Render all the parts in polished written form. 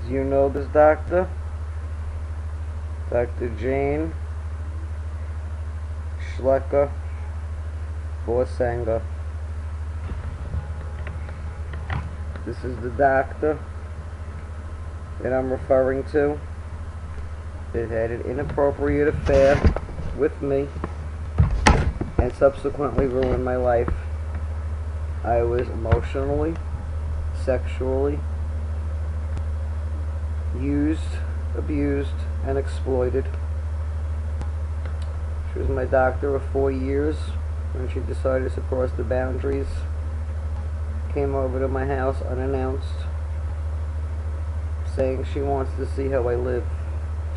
Do you know this doctor? Dr. Jane Schlecker Borsanger. This is the doctor that I'm referring to that had an inappropriate affair with me and subsequently ruined my life. I was emotionally, sexually used, abused, and exploited. She was my doctor of 4 years when she decided to cross the boundaries. Came over to my house unannounced, saying she wants to see how I live.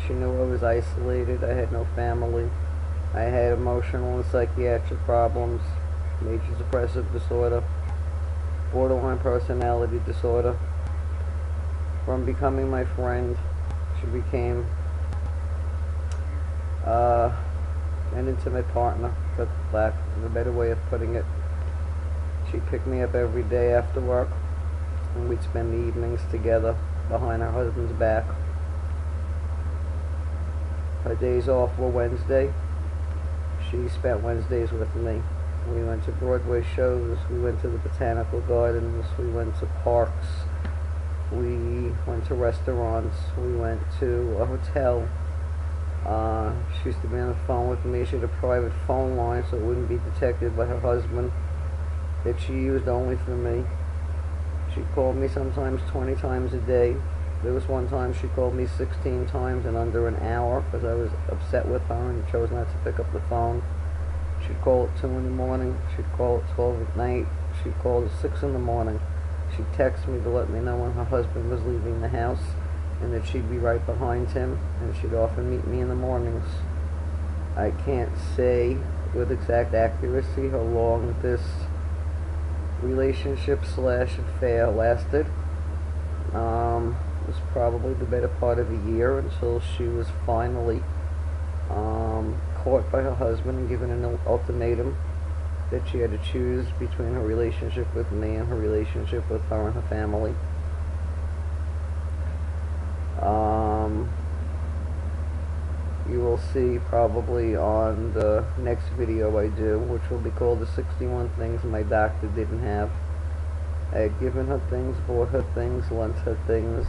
She knew I was isolated, I had no family, I had emotional and psychiatric problems, major depressive disorder, borderline personality disorder. From becoming my friend, she became an intimate partner, for lack of a better way of putting it. She picked me up every day after work, and we'd spend the evenings together behind her husband's back. Her days off were Wednesday. She spent Wednesdays with me. We went to Broadway shows, we went to the botanical gardens, we went to parks, we went to restaurants, we went to a hotel. She used to be on the phone with me. She had a private phone line so it wouldn't be detected by her husband, that she used only for me. She called me sometimes 20 times a day. There was one time she called me 16 times in under an hour because I was upset with her and chose not to pick up the phone. She'd call at 2 in the morning, she'd call at 12 at night, she'd call at 6 in the morning. She'd text me to let me know when her husband was leaving the house and that she'd be right behind him, and she'd often meet me in the mornings. I can't say with exact accuracy how long this relationship / affair lasted. It was probably the better part of a year until she was finally caught by her husband and given an ultimatum that she had to choose between her relationship with me and her relationship with her and her family. You will see probably on the next video I do, which will be called the 61 Things My Doctor Didn't Have. I had given her things, bought her things, lent her things.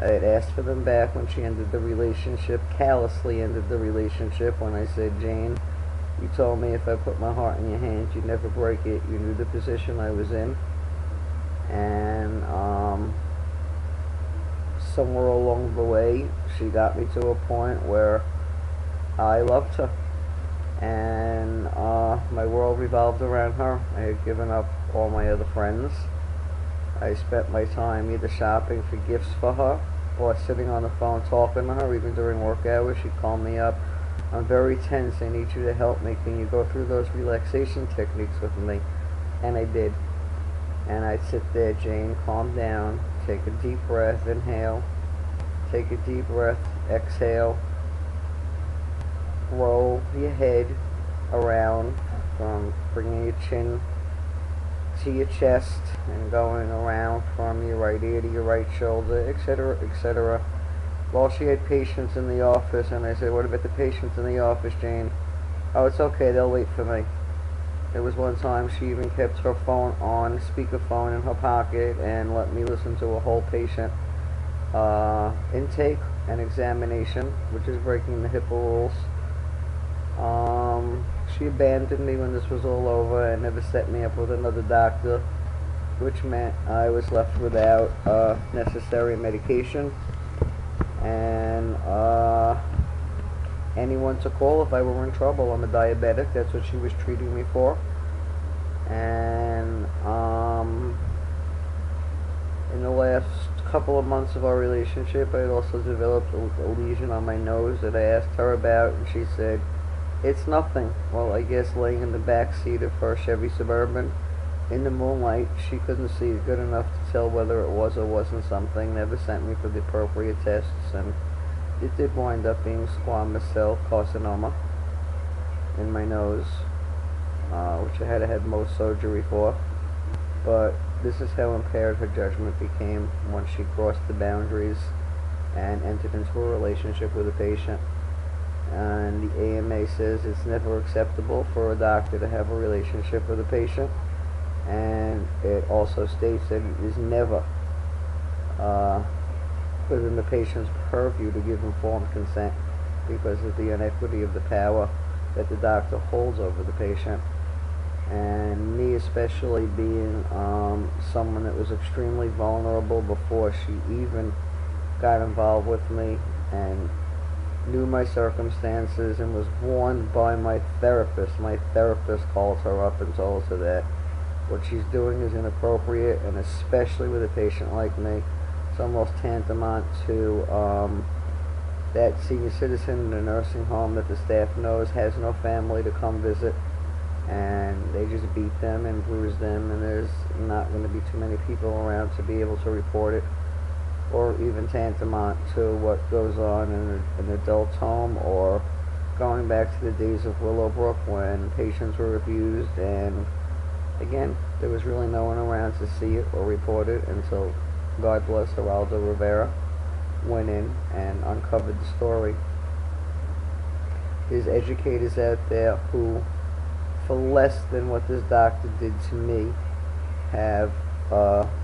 I had asked for them back when she ended the relationship, callously ended the relationship when I said, Jane, you told me if I put my heart in your hands you'd never break it. You knew the position I was in. And somewhere along the way she got me to a point where I loved her, and my world revolved around her. I had given up all my other friends. I spent my time either shopping for gifts for her or sitting on the phone talking to her. Even during work hours she'd call me up. I'm very tense, I need you to help me, can you go through those relaxation techniques with me? And I did. And I'd sit there, Jane, calm down, take a deep breath, inhale, take a deep breath, exhale, roll your head around from bringing your chin to your chest and going around from your right ear to your right shoulder, etc., etc. While she had patients in the office, and I said, what about the patients in the office, Jane? Oh, it's okay, they'll wait for me. There was one time she even kept her phone on speakerphone in her pocket and let me listen to a whole patient intake and examination, which is breaking the HIPAA rules. She abandoned me when this was all over and never set me up with another doctor, which meant I was left without necessary medication and anyone to call if I were in trouble. I'm a diabetic, that's what she was treating me for. And in the last couple of months of our relationship I had also developed a lesion on my nose that I asked her about, and she said, it's nothing. Well, I guess laying in the back seat of her Chevy Suburban in the moonlight, she couldn't see it good enough to tell whether it was or wasn't something. Never sent me for the appropriate tests, and it did wind up being squamous cell carcinoma in my nose, which I had to have Mohs surgery for. But This is how impaired her judgment became once she crossed the boundaries and entered into a relationship with a patient. And the AMA says it's never acceptable for a doctor to have a relationship with a patient, and it also states that it is never within the patient's purview to give informed consent because of the inequity of the power that the doctor holds over the patient. And me especially being someone that was extremely vulnerable before she even got involved with me and knew my circumstances and was warned by my therapist. My therapist called her up and told her that what she's doing is inappropriate, and especially with a patient like me, it's almost tantamount to that senior citizen in a nursing home that the staff knows has no family to come visit, and they just beat them and bruise them, and there's not going to be too many people around to be able to report it, or even tantamount to what goes on in an adult home, or going back to the days of Willowbrook when patients were abused, and again, there was really no one around to see it or report it until, God bless Geraldo Rivera, went in and uncovered the story. There's educators out there who, for less than what this doctor did to me, have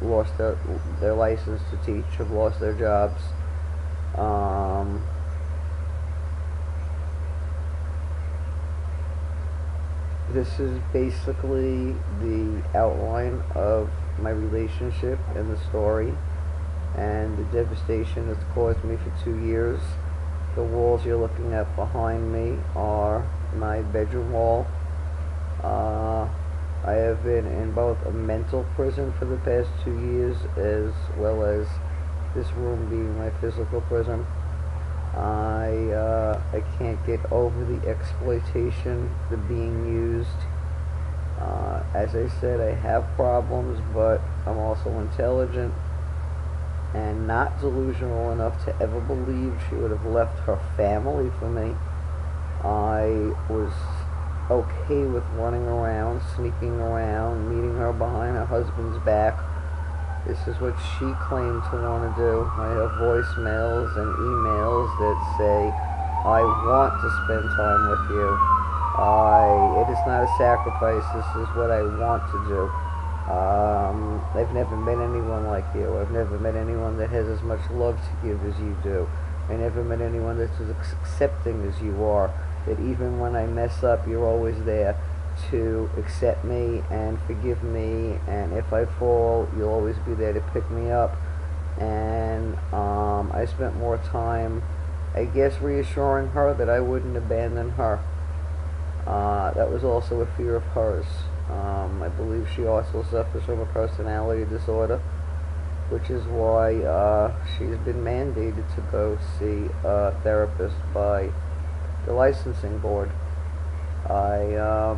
lost their license to teach, have lost their jobs. This is basically the outline of my relationship and the story and the devastation it's caused me for 2 years. The walls you're looking at behind me are my bedroom wall. I have been in both a mental prison for the past 2 years as well as this room being my physical prison. I can't get over the exploitation, the being used. As I said, I have problems, but I'm also intelligent and not delusional enough to ever believe she would have left her family for me. I was okay with running around, sneaking around, meeting her behind her husband's back. This is what she claimed to want to do. I have voicemails and emails that say, I want to spend time with you. It is not a sacrifice. This is what I want to do. I've never met anyone like you. I've never met anyone that has as much love to give as you do. I never met anyone that's as accepting as you are. That even when I mess up, you're always there to accept me and forgive me, and if I fall, you'll always be there to pick me up. And I spent more time, I guess, reassuring her that I wouldn't abandon her. That was also a fear of hers. I believe she also suffers from a personality disorder, which is why she's been mandated to go see a therapist by the licensing board. I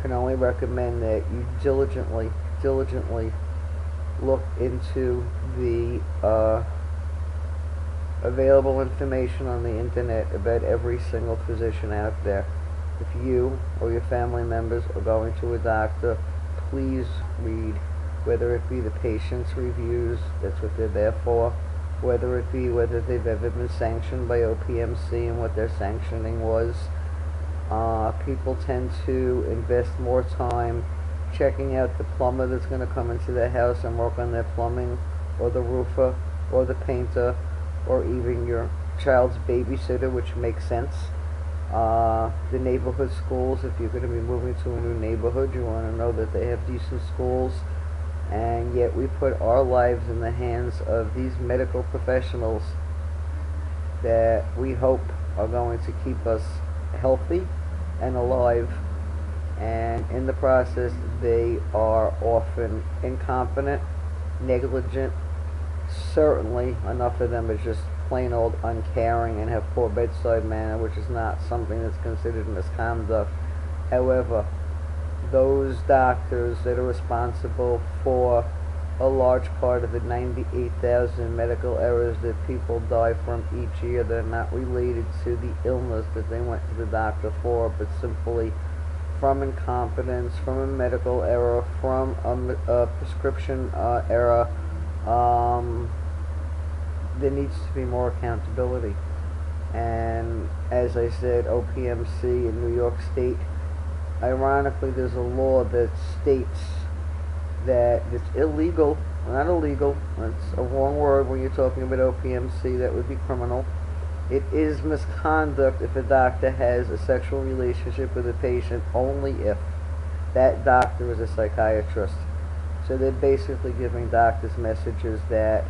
can only recommend that you diligently look into the available information on the internet about every single physician out there. If you or your family members are going to a doctor, please read, whether it be the patient's reviews, that's what they're there for, whether it be whether they've ever been sanctioned by OPMC and what their sanctioning was. People tend to invest more time checking out the plumber that's going to come into their house and work on their plumbing, or the roofer, or the painter, or even your child's babysitter, which makes sense. The neighborhood schools, if you're going to be moving to a new neighborhood, you want to know that they have decent schools. And yet we put our lives in the hands of these medical professionals that we hope are going to keep us healthy and alive, and in the process they are often incompetent, negligent. Certainly enough of them is just plain old uncaring and have poor bedside manner, which is not something that's considered misconduct. However, those doctors that are responsible for a large part of the 98,000 medical errors that people die from each year, they're not related to the illness that they went to the doctor for, but simply from incompetence, from a medical error, from a prescription era, there needs to be more accountability. And as I said, OPMC in New York State, ironically, there's a law that states that it's illegal, not illegal, that's a wrong word when you're talking about OPMC, that would be criminal. It is misconduct if a doctor has a sexual relationship with a patient only if that doctor is a psychiatrist. So they're basically giving doctors messages that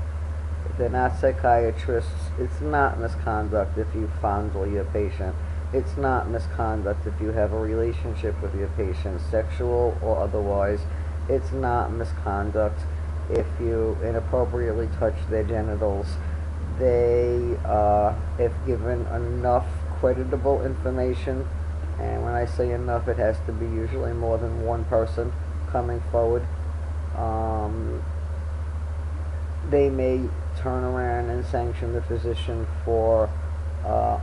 if they're not psychiatrists, it's not misconduct if you fondle your patient. It's not misconduct if you have a relationship with your patient, sexual or otherwise. It's not misconduct if you inappropriately touch their genitals. They, if given enough creditable information, and when I say enough, it has to be usually more than one person coming forward, they may turn around and sanction the physician for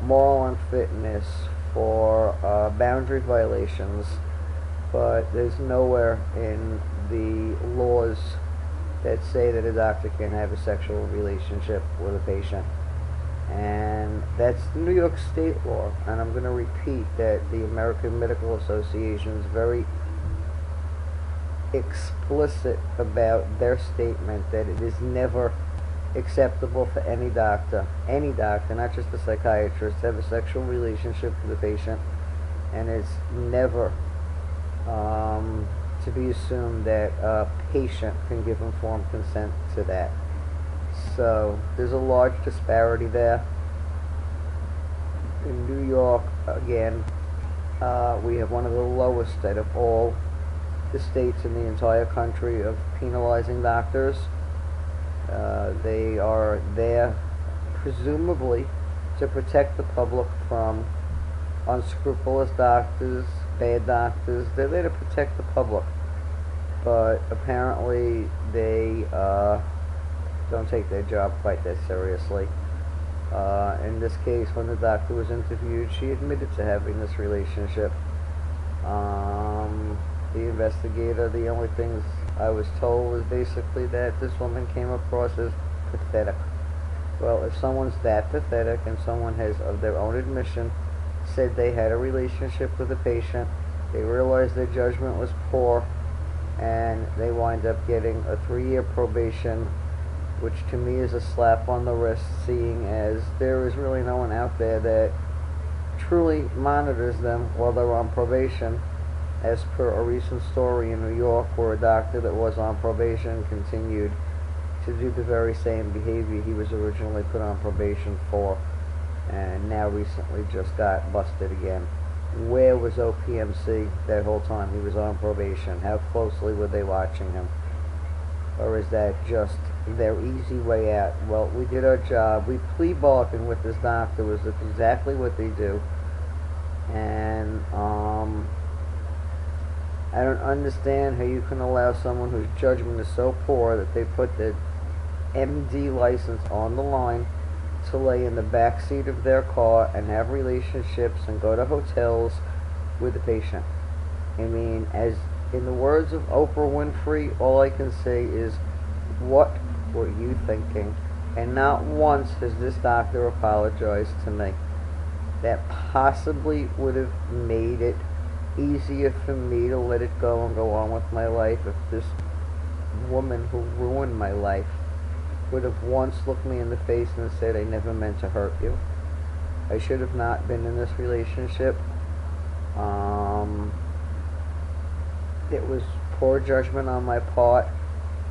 moral unfitness, for boundary violations, but there's nowhere in the laws that say that a doctor can have a sexual relationship with a patient. And that's the New York State law, and I'm going to repeat that the American Medical Association is very explicit about their statement that it is never acceptable for any doctor, not just a psychiatrist, to have a sexual relationship with a patient, and it's never to be assumed that a patient can give informed consent to that. So there's a large disparity there. In New York, again, we have one of the lowest out of all the states in the entire country of penalizing doctors. They are there presumably to protect the public from unscrupulous doctors, bad doctors. They're there to protect the public, but apparently they don't take their job quite that seriously. In this case, when the doctor was interviewed, she admitted to having this relationship. The investigator, the only things I was told was basically that this woman came across as pathetic. Well, if someone's that pathetic and someone has, of their own admission, said they had a relationship with a patient, they realized their judgment was poor, and they wind up getting a 3-year probation, which to me is a slap on the wrist, seeing as there is really no one out there that truly monitors them while they're on probation, as per a recent story in New York where a doctor that was on probation continued to do the very same behavior he was originally put on probation for, and now recently just got busted again. Where was OPMC that whole time he was on probation? How closely were they watching him? Or is that just their easy way out? Well, we did our job. We plea bargained with this doctor, was exactly what they do. And I don't understand how you can allow someone whose judgment is so poor that they put their MD license on the line to lay in the back seat of their car and have relationships and go to hotels with the patient. I mean, as in the words of Oprah Winfrey, all I can say is, what were you thinking? And not once has this doctor apologized to me. That possibly would have made it easier for me to let it go and go on with my life if this woman who ruined my life would have once looked me in the face and said, I never meant to hurt you. I should have not been in this relationship. It was poor judgment on my part,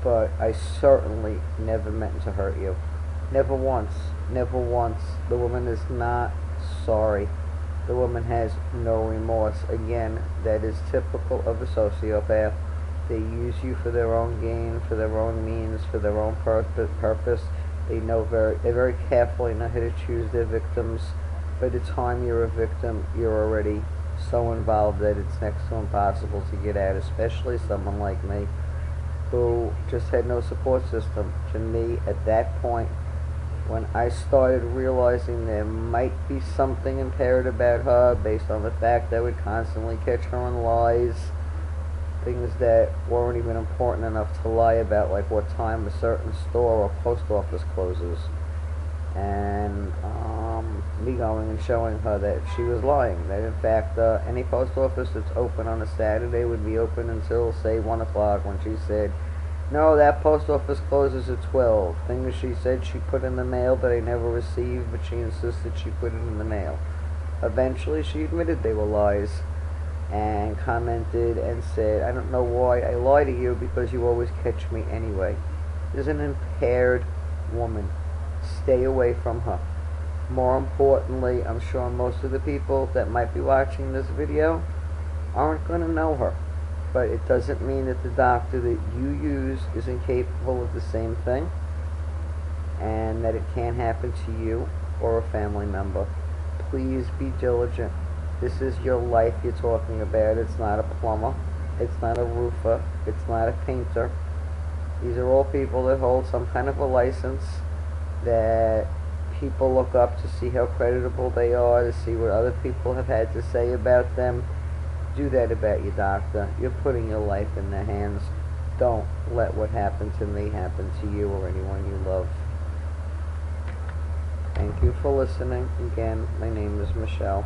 but I certainly never meant to hurt you. Never once. Never once. The woman is not sorry. The woman has no remorse. Again, that is typical of a sociopath. They use you for their own gain, for their own means, for their own purpose. They very carefully know how to choose their victims. By the time you're a victim, you're already so involved that it's next to impossible to get out, especially someone like me, who just had no support system. To me, at that point, when I started realizing there might be something impaired about her based on the fact I would constantly catch her in lies, things that weren't even important enough to lie about, like what time a certain store or post office closes. And me going and showing her that she was lying. That in fact, any post office that's open on a Saturday would be open until, say, 1 o'clock, when she said, no, that post office closes at 12. Things she said she put in the mail that I never received, but she insisted she put it in the mail. Eventually, she admitted they were lies and commented and said, I don't know why I lie to you, because you always catch me anyway. This is an impaired woman. Stay away from her. More importantly, I'm sure most of the people that might be watching this video aren't going to know her. But it doesn't mean that the doctor that you use isn't capable of the same thing, and that it can't happen to you or a family member. Please be diligent. This is your life you're talking about. It's not a plumber. It's not a roofer. It's not a painter. These are all people that hold some kind of a license that people look up to see how creditable they are, to see what other people have had to say about them. Do that about your doctor. You're putting your life in their hands. Don't let what happened to me happen to you or anyone you love. Thank you for listening. Again, my name is Michelle.